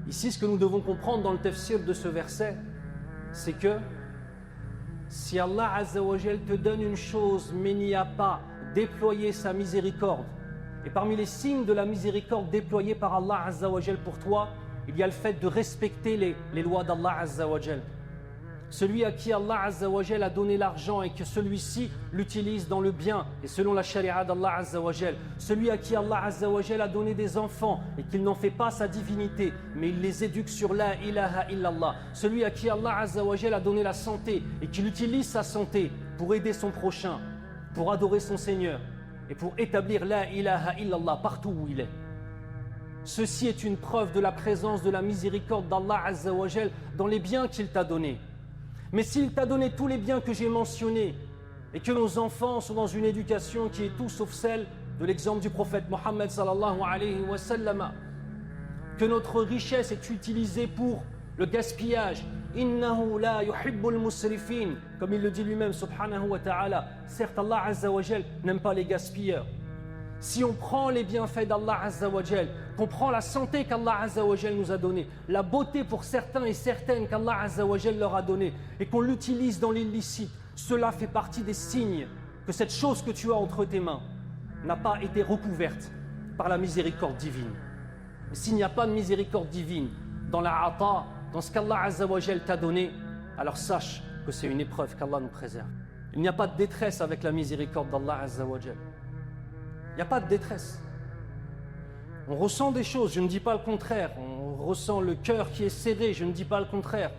Ici, ce que nous devons comprendre dans le tafsir de ce verset, c'est que si Allah Azza wa Jal te donne une chose mais n'y a pas déployé sa miséricorde, et parmi les signes de la miséricorde déployée par Allah Azza wa Jal pour toi, il y a le fait de respecter les lois d'Allah Azza wa Jal. Celui à qui Allah Azza wa Jal a donné l'argent et que celui-ci l'utilise dans le bien et selon la charia d'Allah Azza wa Jal. Celui à qui Allah Azza wa Jal a donné des enfants et qu'il n'en fait pas sa divinité, mais il les éduque sur la ilaha illallah. Celui à qui Allah Azza wa Jal a donné la santé et qu'il utilise sa santé pour aider son prochain, pour adorer son Seigneur et pour établir la ilaha illallah partout où il est. Ceci est une preuve de la présence de la miséricorde d'Allah Azza wa Jal dans les biens qu'il t'a donnés. Mais s'il t'a donné tous les biens que j'ai mentionnés et que nos enfants sont dans une éducation qui est tout sauf celle de l'exemple du prophète Mohammed sallallahu alayhi wa sallam, que notre richesse est utilisée pour le gaspillage, innahu la yuhibbul musrifin, comme il le dit lui-même subhanahu wa ta'ala, certes Allah Azza wa Jal n'aime pas les gaspilleurs. Si on prend les bienfaits d'Allah Azza wa Jal, qu'on prend la santé qu'Allah Azza wa Jal nous a donnée, la beauté pour certains et certaines qu'Allah Azza wa Jal leur a donnée, et qu'on l'utilise dans l'illicite, cela fait partie des signes que cette chose que tu as entre tes mains n'a pas été recouverte par la miséricorde divine. Et s'il n'y a pas de miséricorde divine dans la ata, dans ce qu'Allah Azza wa Jal t'a donné, alors sache que c'est une épreuve qu'Allah nous préserve. Il n'y a pas de détresse avec la miséricorde d'Allah Azza wa Jal. Il n'y a pas de détresse. On ressent des choses, je ne dis pas le contraire. On ressent le cœur qui est serré, je ne dis pas le contraire.